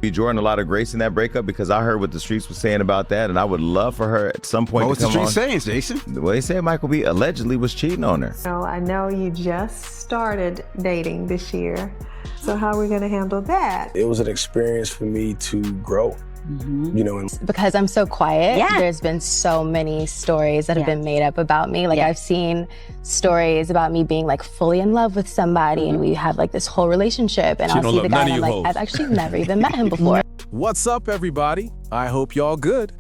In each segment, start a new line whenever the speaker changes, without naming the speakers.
Be Jordan a lot of grace in that breakup, because I heard what the streets were saying about that, and I would love for her at some point
What
to
was
come
the
on.
streets saying, Jason?
Well, they said Michael B allegedly was cheating on her.
So I know you just started dating this year. So how are we going to handle that?
It was an experience for me to grow. You know, and
because I'm so quiet, there's been so many stories that have been made up about me. Like I've seen stories about me being like fully in love with somebody and we have like this whole relationship, and I'll see the guy and I'm like, I've actually never even met him before.
What's up, everybody? I hope y'all good.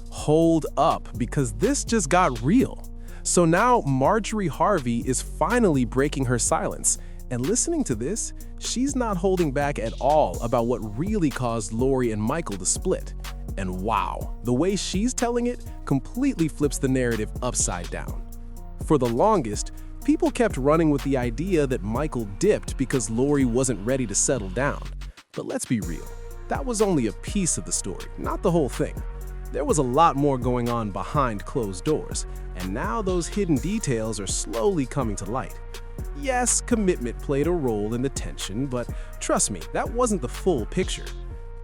Hold up, because this just got real. So now Marjorie Harvey is finally breaking her silence. And listening to this, she's not holding back at all about what really caused Lori and Michael to split. And wow, the way she's telling it completely flips the narrative upside down. For the longest, people kept running with the idea that Michael dipped because Lori wasn't ready to settle down. But let's be real, that was only a piece of the story, not the whole thing. There was a lot more going on behind closed doors, and now those hidden details are slowly coming to light. Yes, commitment played a role in the tension, but trust me, that wasn't the full picture.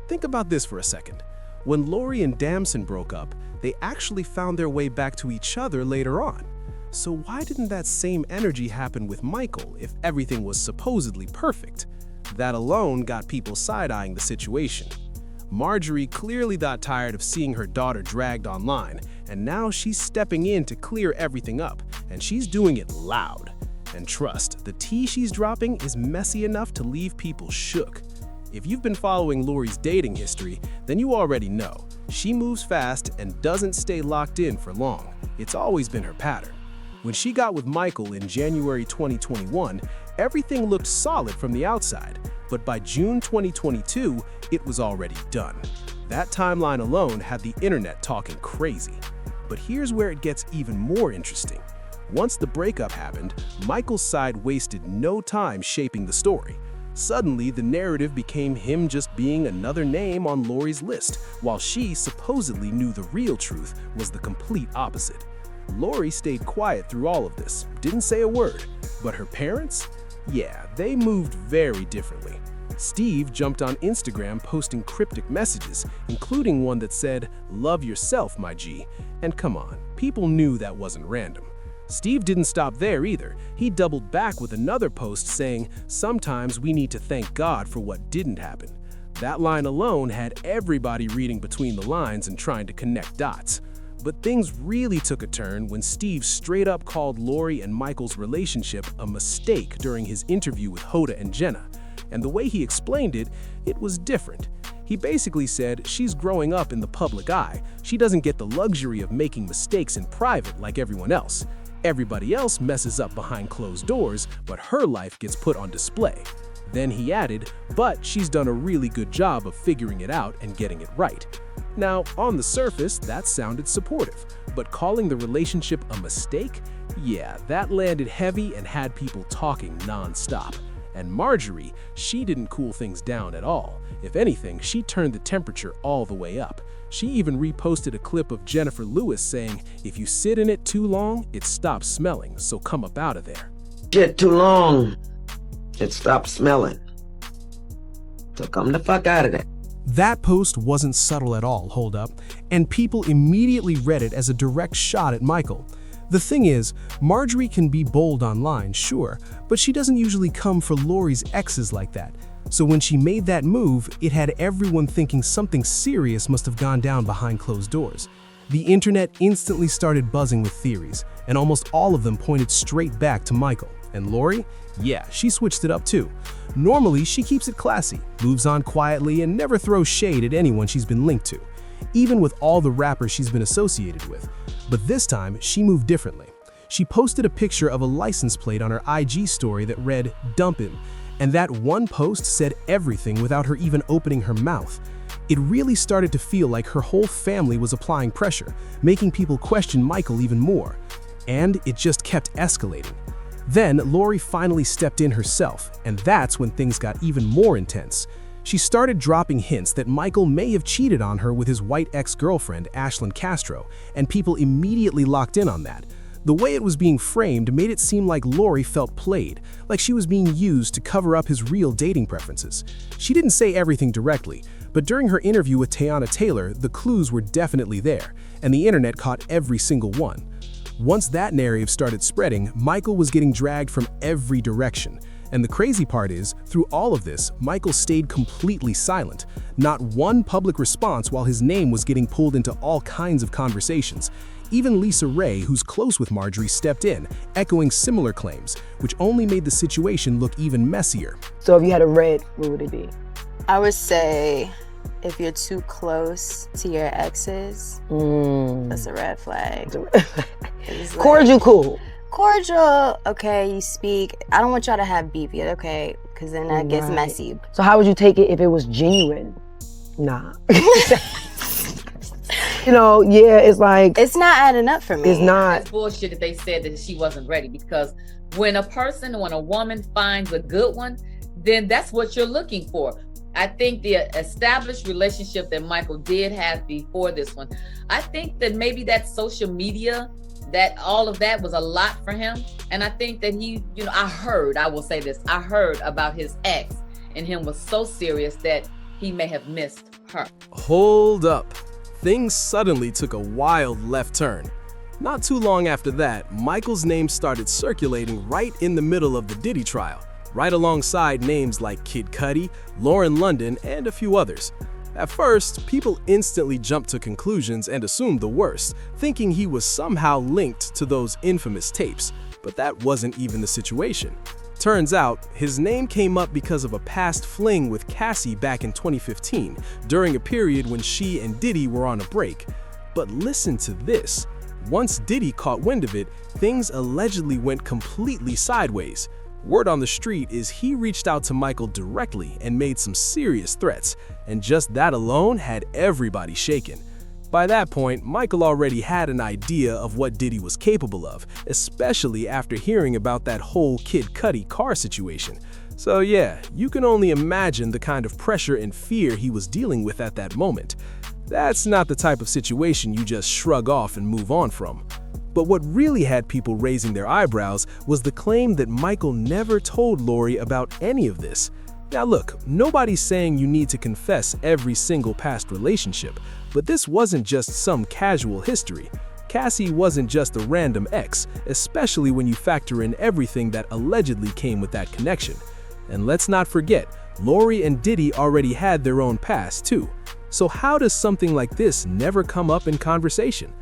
Think about this for a second. When Lori and Damson broke up, they actually found their way back to each other later on. So why didn't that same energy happen with Michael if everything was supposedly perfect? That alone got people side-eyeing the situation. Marjorie clearly got tired of seeing her daughter dragged online, and now she's stepping in to clear everything up, and she's doing it loud. And trust, the tea she's dropping is messy enough to leave people shook. If you've been following Lori's dating history, then you already know. She moves fast and doesn't stay locked in for long. It's always been her pattern. When she got with Michael in January 2021, everything looked solid from the outside, but by June 2022, it was already done. That timeline alone had the internet talking crazy. But here's where it gets even more interesting. Once the breakup happened, Michael's side wasted no time shaping the story. Suddenly, the narrative became him just being another name on Lori's list, while she supposedly knew the real truth was the complete opposite. Lori stayed quiet through all of this, didn't say a word, but her parents? Yeah, they moved very differently. Steve jumped on Instagram posting cryptic messages, including one that said, "Love yourself, my G." And come on, people knew that wasn't random. Steve didn't stop there either. He doubled back with another post saying, "Sometimes we need to thank God for what didn't happen." That line alone had everybody reading between the lines and trying to connect dots. But things really took a turn when Steve straight up called Lori and Michael's relationship a mistake during his interview with Hoda and Jenna. And the way he explained it, it was different. He basically said she's growing up in the public eye. She doesn't get the luxury of making mistakes in private like everyone else. Everybody else messes up behind closed doors, but her life gets put on display. Then he added, but she's done a really good job of figuring it out and getting it right. Now, on the surface, that sounded supportive, but calling the relationship a mistake? Yeah, that landed heavy and had people talking non-stop. And Marjorie, she didn't cool things down at all. If anything, she turned the temperature all the way up. She even reposted a clip of Jennifer Lewis saying, "If you sit in it too long, it stops smelling, so come up out of there."
Shit too long, it stops smelling. So come the fuck out of there.
That post wasn't subtle at all, hold up, and people immediately read it as a direct shot at Michael. The thing is, Marjorie can be bold online, sure, but she doesn't usually come for Lori's exes like that. So when she made that move, it had everyone thinking something serious must have gone down behind closed doors. The internet instantly started buzzing with theories, and almost all of them pointed straight back to Michael. And Lori? Yeah, she switched it up too. Normally, she keeps it classy, moves on quietly, and never throws shade at anyone she's been linked to, even with all the rappers she's been associated with. But this time, she moved differently. She posted a picture of a license plate on her IG story that read, "Dump him," and that one post said everything without her even opening her mouth. It really started to feel like her whole family was applying pressure, making people question Michael even more. And it just kept escalating. Then, Lori finally stepped in herself, and that's when things got even more intense. She started dropping hints that Michael may have cheated on her with his white ex-girlfriend, Ashlyn Castro, and people immediately locked in on that. The way it was being framed made it seem like Lori felt played, like she was being used to cover up his real dating preferences. She didn't say everything directly, but during her interview with Teyana Taylor, the clues were definitely there, and the internet caught every single one. Once that narrative started spreading, Michael was getting dragged from every direction. And the crazy part is, through all of this, Michael stayed completely silent. Not one public response while his name was getting pulled into all kinds of conversations. Even Lisa Ray, who's close with Marjorie, stepped in, echoing similar claims, which only made the situation look even messier.
So if you had a red, what would it be?
I would say if you're too close to your exes, that's a red flag. It's like,
Cordial, cool.
cordial, okay, you speak. I don't want y'all to have beef yet, okay? Because then that gets messy.
So how would you take it if it was genuine? Nah. You know, yeah, it's like...
It's not adding up for me.
It's not.
It's bullshit that they said that she wasn't ready, because when a woman finds a good one, then that's what you're looking for. I think the established relationship that Michael did have before this one, I think that maybe that social media, that all of that was a lot for him. And I think that he, I heard about his ex, and him was so serious that he may have missed her.
Hold up. Things suddenly took a wild left turn. Not too long after that, Michael's name started circulating right in the middle of the Diddy trial, right alongside names like Kid Cudi, Lauren London, and a few others. At first, people instantly jumped to conclusions and assumed the worst, thinking he was somehow linked to those infamous tapes. But that wasn't even the situation. Turns out, his name came up because of a past fling with Cassie back in 2015, during a period when she and Diddy were on a break. But listen to this. Once Diddy caught wind of it, things allegedly went completely sideways. Word on the street is he reached out to Michael directly and made some serious threats, and just that alone had everybody shaken. By that point, Michael already had an idea of what Diddy was capable of, especially after hearing about that whole Kid Cudi car situation. So yeah, you can only imagine the kind of pressure and fear he was dealing with at that moment. That's not the type of situation you just shrug off and move on from. But what really had people raising their eyebrows was the claim that Michael never told Lori about any of this. Now look, nobody's saying you need to confess every single past relationship, but this wasn't just some casual history. Cassie wasn't just a random ex, especially when you factor in everything that allegedly came with that connection. And let's not forget, Lori and Diddy already had their own past too. So how does something like this never come up in conversation?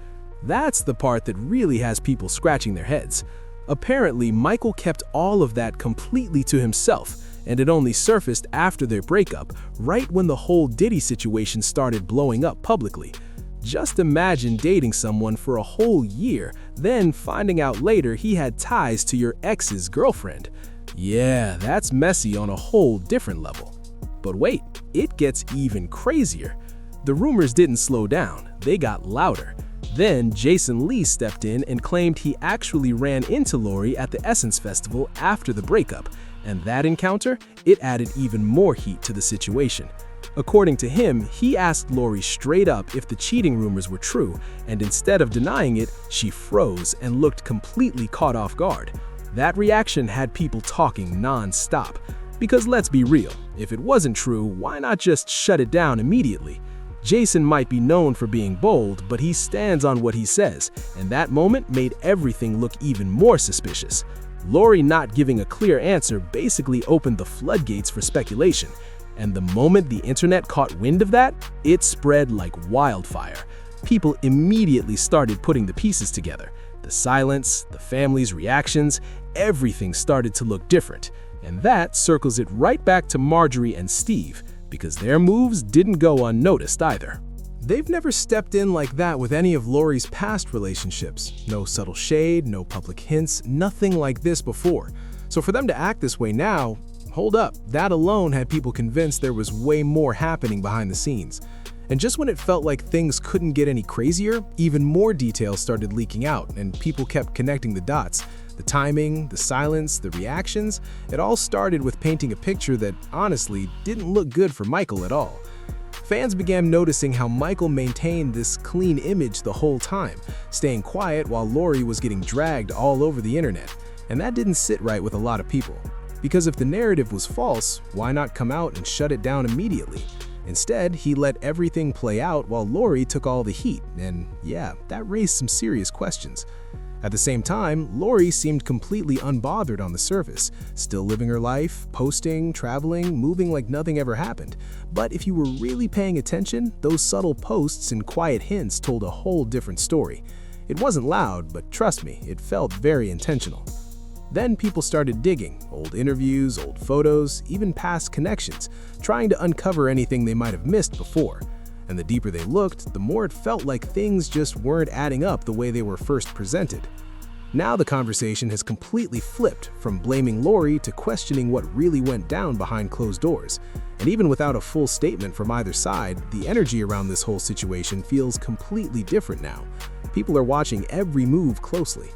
That's the part that really has people scratching their heads. Apparently, Michael kept all of that completely to himself, and it only surfaced after their breakup, right when the whole Diddy situation started blowing up publicly. Just imagine dating someone for a whole year, then finding out later he had ties to your ex's girlfriend. Yeah, that's messy on a whole different level. But wait, it gets even crazier. The rumors didn't slow down, they got louder. Then Jason Lee stepped in and claimed he actually ran into Lori at the Essence Festival after the breakup, and that encounter, it added even more heat to the situation. According to him, he asked Lori straight up if the cheating rumors were true, and instead of denying it, she froze and looked completely caught off guard. That reaction had people talking non-stop. Because let's be real, if it wasn't true, why not just shut it down immediately? Jason might be known for being bold, but he stands on what he says, and that moment made everything look even more suspicious. Lori not giving a clear answer basically opened the floodgates for speculation, and the moment the internet caught wind of that, it spread like wildfire. People immediately started putting the pieces together. The silence, the family's reactions, everything started to look different, and that circles it right back to Marjorie and Steve, because their moves didn't go unnoticed either. They've never stepped in like that with any of Lori's past relationships. No subtle shade, no public hints, nothing like this before. So for them to act this way now, hold up, that alone had people convinced there was way more happening behind the scenes. And just when it felt like things couldn't get any crazier, even more details started leaking out, and people kept connecting the dots. The timing, the silence, the reactions, it all started with painting a picture that honestly didn't look good for Michael at all. Fans began noticing how Michael maintained this clean image the whole time, staying quiet while Lori was getting dragged all over the internet. And that didn't sit right with a lot of people. Because if the narrative was false, why not come out and shut it down immediately? Instead, he let everything play out while Lori took all the heat, and yeah, that raised some serious questions. At the same time, Lori seemed completely unbothered on the surface, still living her life, posting, traveling, moving like nothing ever happened. But if you were really paying attention, those subtle posts and quiet hints told a whole different story. It wasn't loud, but trust me, it felt very intentional. Then people started digging, old interviews, old photos, even past connections, trying to uncover anything they might have missed before. And the deeper they looked, the more it felt like things just weren't adding up the way they were first presented. Now the conversation has completely flipped from blaming Lori to questioning what really went down behind closed doors. And even without a full statement from either side, the energy around this whole situation feels completely different now. People are watching every move closely.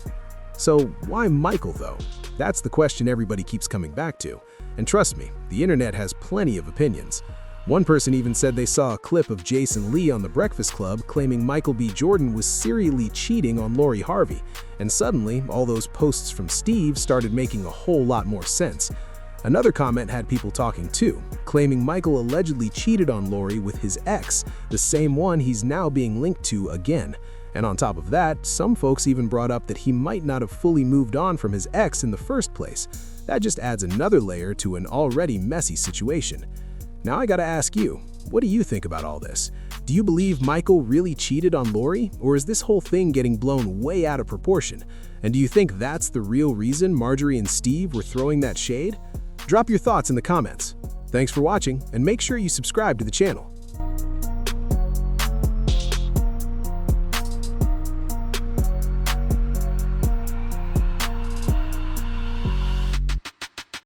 So why Michael, though? That's the question everybody keeps coming back to. And trust me, the internet has plenty of opinions. One person even said they saw a clip of Jason Lee on The Breakfast Club claiming Michael B. Jordan was serially cheating on Lori Harvey. And suddenly, all those posts from Steve started making a whole lot more sense. Another comment had people talking too, claiming Michael allegedly cheated on Lori with his ex, the same one he's now being linked to again. And on top of that, some folks even brought up that he might not have fully moved on from his ex in the first place. That just adds another layer to an already messy situation. Now I gotta ask you, what do you think about all this? Do you believe Michael really cheated on Lori, or is this whole thing getting blown way out of proportion? And do you think that's the real reason Marjorie and Steve were throwing that shade? Drop your thoughts in the comments. Thanks for watching, and make sure you subscribe to the channel.